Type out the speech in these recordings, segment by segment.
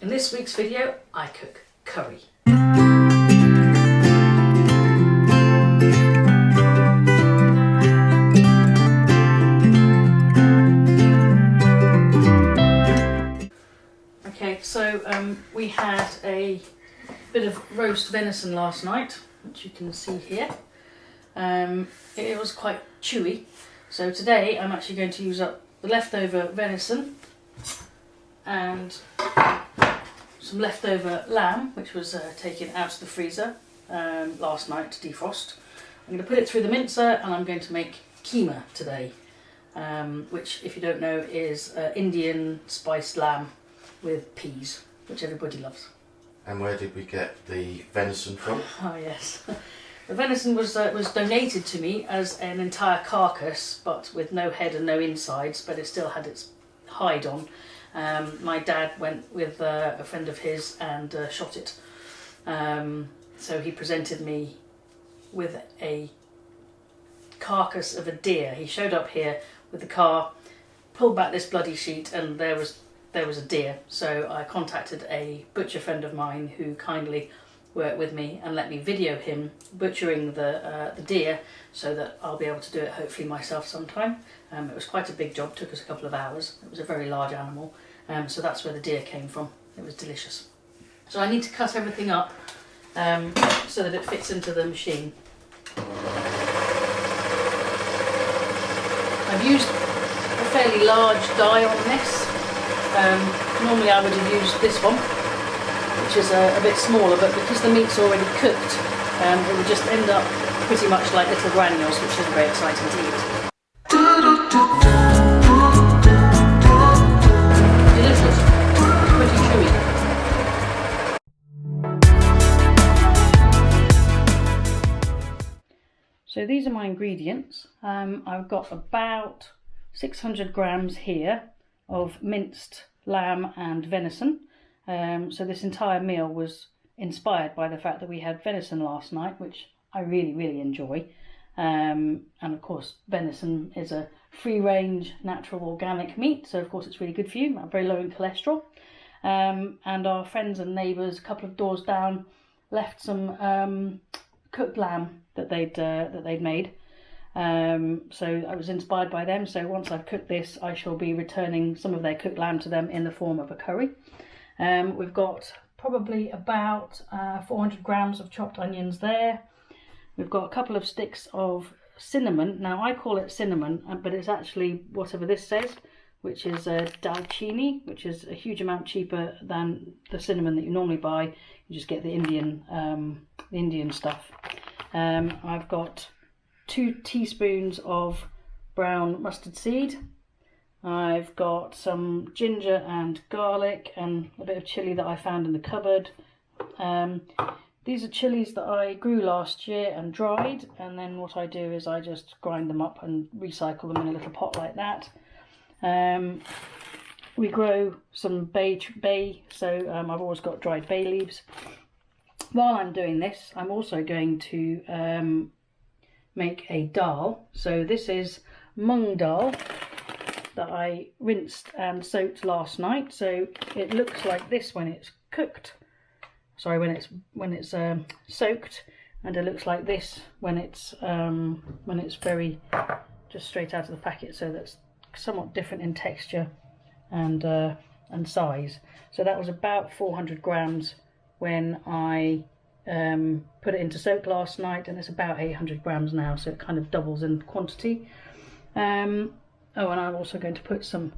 In this week's video, I cook curry. Okay, so we had a bit of roast venison last night, which you can see here. It was quite chewy, so today I'm actually going to use up the leftover venison and some leftover lamb, which was taken out of the freezer last night to defrost. I'm going to put it through the mincer and I'm going to make keema today, which, if you don't know, is Indian spiced lamb with peas, which everybody loves. And where did we get the venison from? Oh yes, the venison was donated to me as an entire carcass, but with no head and no insides, but it still had its hide on. My dad went with a friend of his and shot it. So he presented me with a carcass of a deer. He showed up here with the car, pulled back this bloody sheet, and there was a deer. So I contacted a butcher friend of mine who kindly worked with me and let me video him butchering the deer, so that I'll be able to do it hopefully myself sometime. It was quite a big job, took us a couple of hours. It was a very large animal, so that's where the deer came from. It was delicious. So I need to cut everything up so that it fits into the machine. I've used a fairly large die on this. Normally I would have used this one, which is a bit smaller, but because the meat's already cooked, it would just end up pretty much like little granules, which is very exciting to eat. Delicious, pretty chewy. So these are my ingredients. I've got about 600 grams here of minced lamb and venison. So this entire meal was inspired by the fact that we had venison last night, which I really enjoy. And of course, venison is a free-range, natural, organic meat, so of course it's really good for you, very low in cholesterol. And our friends and neighbours, a couple of doors down, left some cooked lamb that they'd made. So I was inspired by them. So once I've cooked this, I shall be returning some of their cooked lamb to them in the form of a curry. We've got probably about 400 grams of chopped onions there. We've got a couple of sticks of cinnamon. Now I call it cinnamon, but it's actually whatever this says, which is dalchini, which is a huge amount cheaper than the cinnamon that you normally buy. You just get the Indian stuff. I've got 2 teaspoons of brown mustard seed. I've got some ginger and garlic and a bit of chilli that I found in the cupboard. These are chilies that I grew last year and dried, and then what I do is I just grind them up and recycle them in a little pot like that. We grow some bay, so I've always got dried bay leaves. While I'm doing this, I'm also going to make a dhal. So this is mung dal that I rinsed and soaked last night. So it looks like this when it's cooked. Sorry, when it's soaked, and it looks like this when it's very just straight out of the packet. So that's somewhat different in texture and size. So that was about 400 grams when I put it into soak last night, and it's about 800 grams now, so it kind of doubles in quantity. Oh, and I'm also going to put some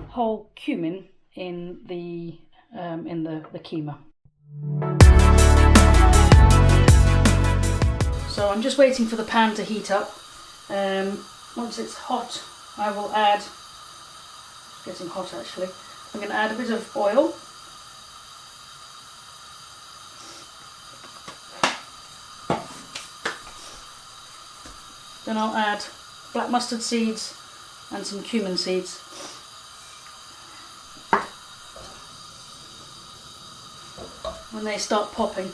whole cumin in the keema. So I'm just waiting for the pan to heat up. Once it's hot, I will add, it's getting hot actually, I'm going to add a bit of oil. Then I'll add black mustard seeds and some cumin seeds. When they start popping,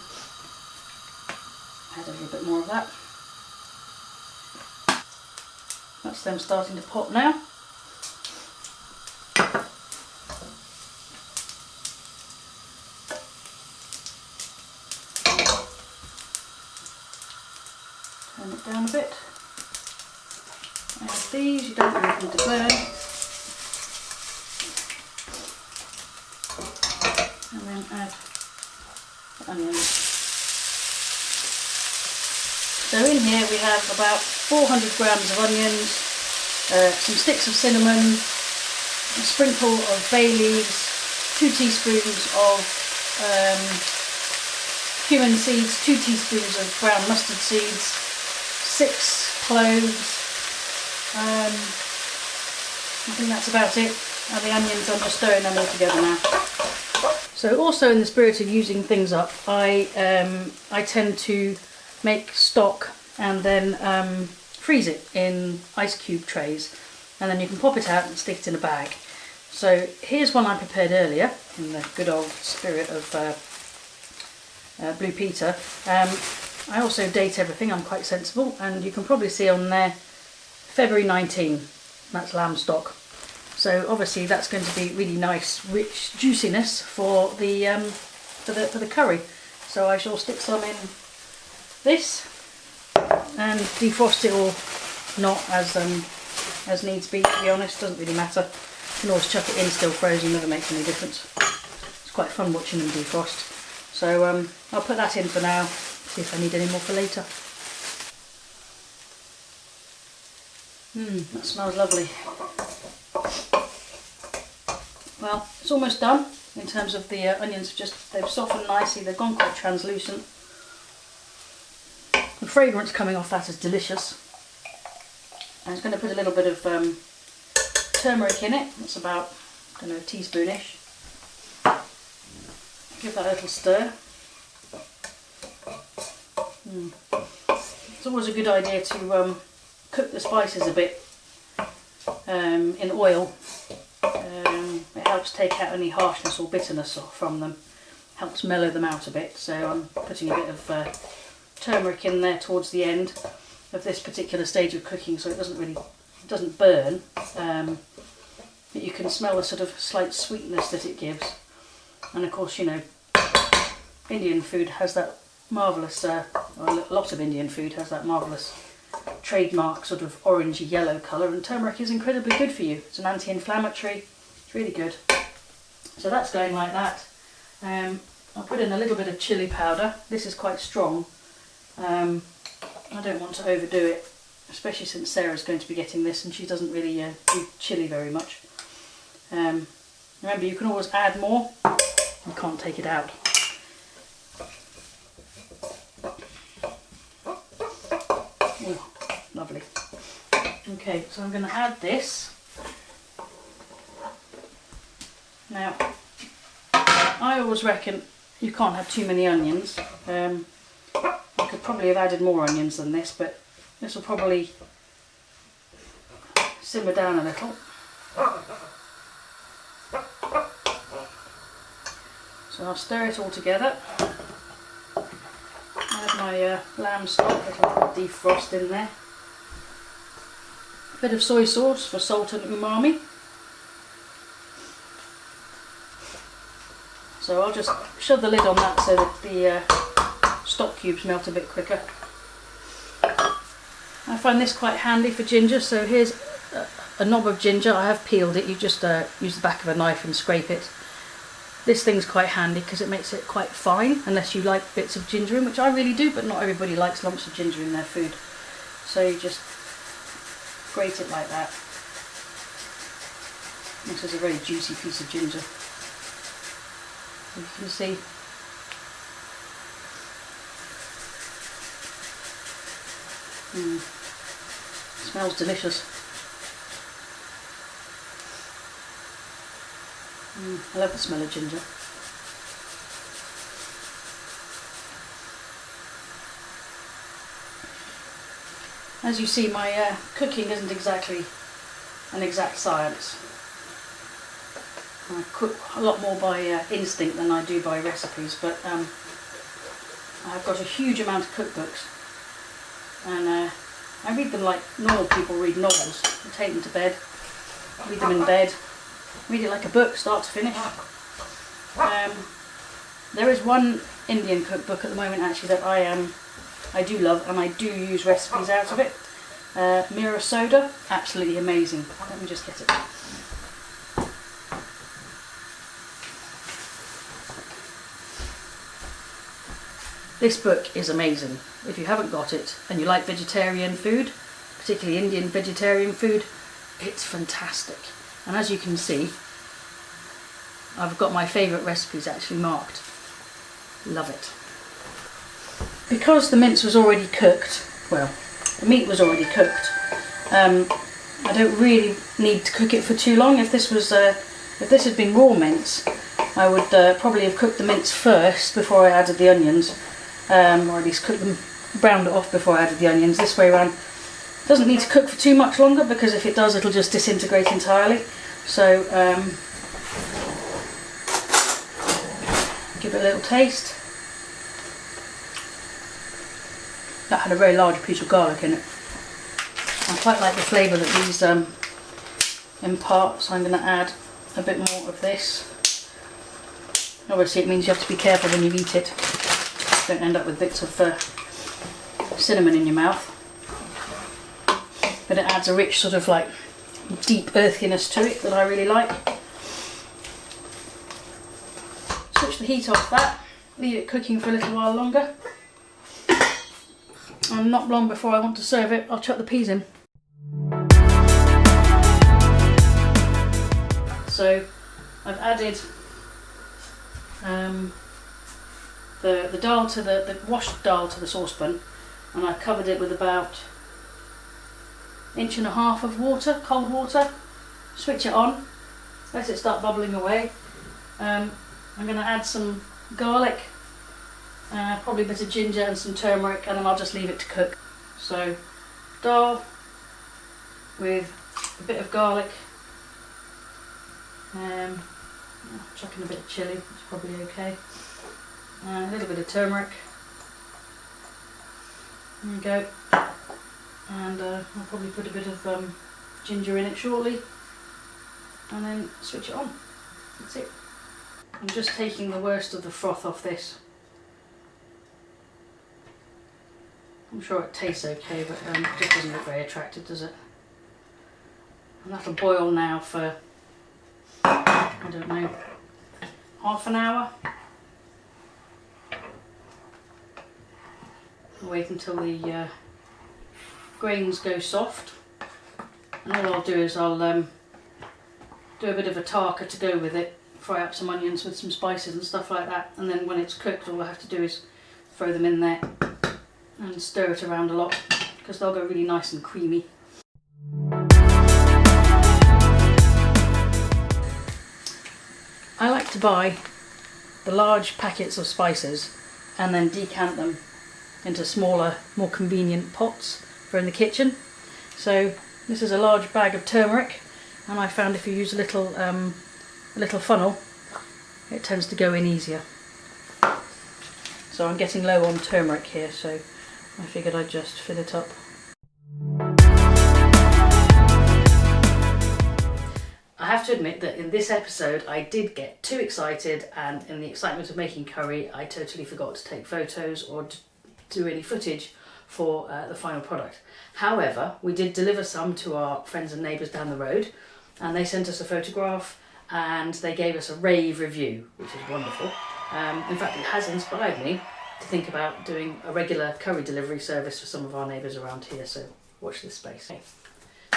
add a little bit more of that. That's them starting to pop now. it down a bit. Add these, you don't want them to burn. And then add the onions. So in here we have about 400 grams of onions, some sticks of cinnamon, a sprinkle of bay leaves, 2 teaspoons of cumin seeds, 2 teaspoons of brown mustard seeds, 6 cloves. I think that's about it. And the onions, I'm just stirring them all together now. So also in the spirit of using things up, I tend to make stock and then freeze it in ice cube trays, and then you can pop it out and stick it in a bag. So here's one I prepared earlier in the good old spirit of Blue Peter. I also date everything, I'm quite sensible, and you can probably see on there February 19, that's lamb stock. So obviously that's going to be really nice, rich juiciness for the curry. So I shall stick some in this and defrost it or not as needs be. To be honest, doesn't really matter. You can always chuck it in still frozen, never makes any difference. It's quite fun watching them defrost. So I'll put that in for now. See if I need any more for later. That smells lovely. Well, it's almost done in terms of the onions. They've softened nicely. They've gone quite translucent. The fragrance coming off that is delicious. I'm just going to put a little bit of turmeric in it. That's about, I don't know, a teaspoonish. Give that a little stir. It's always a good idea to cook the spices a bit in oil. It helps take out any harshness or bitterness from them. Helps mellow them out a bit. So I'm putting a bit of turmeric in there towards the end of this particular stage of cooking, so it doesn't burn. But you can smell the sort of slight sweetness that it gives. And of course, you know, Indian food has that marvellous, or a lot of Indian food has that marvellous trademark sort of orangey yellow colour, and turmeric is incredibly good for you. It's an anti-inflammatory, it's really good. So that's going like that. I'll put in a little bit of chilli powder. This is quite strong. I don't want to overdo it, especially since Sarah's going to be getting this and she doesn't really do chilli very much. Remember, you can always add more, you can't take it out. Ooh, lovely. Okay, so I'm going to add this. Now, I always reckon you can't have too many onions. I could probably have added more onions than this, but this will probably simmer down a little. So I'll stir it all together. Add my lamb stock, little defrost in there. A bit of soy sauce for salt and umami. So I'll just shove the lid on that so that the stock cubes melt a bit quicker. I find this quite handy for ginger, so here's a knob of ginger. I have peeled it, you just use the back of a knife and scrape it. This thing's quite handy because it makes it quite fine, unless you like bits of ginger in, which I really do, but not everybody likes lumps of ginger in their food. So you just grate it like that. This is a very juicy piece of ginger. You can see. Smells delicious. I love the smell of ginger. As you see, my cooking isn't exactly an exact science. I cook a lot more by instinct than I do by recipes, but I've got a huge amount of cookbooks, and I read them like normal people read novels. I take them to bed, read them in bed, read it like a book, start to finish. There is one Indian cookbook at the moment actually that I am I do love, and I do use recipes out of it. Mirror soda, absolutely amazing. Let me just get it. This book is amazing. If you haven't got it and you like vegetarian food, particularly Indian vegetarian food, it's fantastic. And as you can see, I've got my favourite recipes actually marked. Love it. Because the mince was already cooked, well, the meat was already cooked, I don't really need to cook it for too long. If this had been raw mince, I would probably have cooked the mince first before I added the onions, or at least browned it off before I added the onions. This way around, it doesn't need to cook for too much longer, because if it does, it'll just disintegrate entirely. So give it a little taste. That had a very large piece of garlic in it. I quite like the flavour that these impart, so I'm going to add a bit more of this. Obviously it means you have to be careful when you eat it. Don't end up with bits of cinnamon in your mouth. But it adds a rich sort of like deep earthiness to it that I really like. Switch the heat off that, leave it cooking for a little while longer. And not long before I want to serve it, I'll chuck the peas in. So I've added the dhal to the washed dhal to the saucepan, and I've covered it with about 1.5 inches of water, cold water. Switch it on, let it start bubbling away. I'm going to add some garlic, probably a bit of ginger and some turmeric, and then I'll just leave it to cook. So dhal with a bit of garlic, chucking a bit of chilli, it's probably okay, a little bit of turmeric, there you go, and I'll probably put a bit of ginger in it shortly, and then switch it on. That's it. I'm just taking the worst of the froth off this. I'm sure it tastes okay, but it just doesn't look very attractive, does it? And that'll boil now for, I don't know, half an hour. Wait until the grains go soft. And all I'll do is I'll do a bit of a tarka to go with it, fry up some onions with some spices and stuff like that, and then when it's cooked all I have to do is throw them in there and stir it around a lot, because they'll go really nice and creamy. I like to buy the large packets of spices and then decant them into smaller, more convenient pots for in the kitchen. So this is a large bag of turmeric, and I found if you use a little funnel, it tends to go in easier. So I'm getting low on turmeric here, so I figured I'd just fill it up. I have to admit that in this episode I did get too excited, and in the excitement of making curry I totally forgot to take photos or do any footage for the final product. However, we did deliver some to our friends and neighbours down the road, and they sent us a photograph and they gave us a rave review, which is wonderful. In fact, it has inspired me to think about doing a regular curry delivery service for some of our neighbours around here, so watch this space.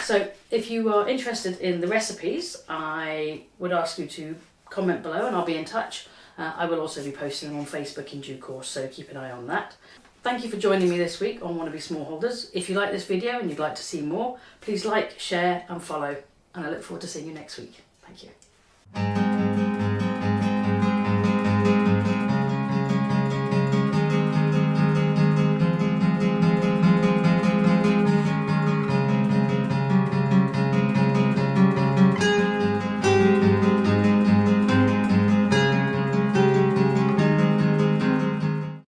So if you are interested in the recipes, I would ask you to comment below and I'll be in touch. I will also be posting them on Facebook in due course, so keep an eye on that. Thank you for joining me this week on Wannabe Smallholders. If you like this video and you'd like to see more, please like, share and follow, and I look forward to seeing you next week. Thank you.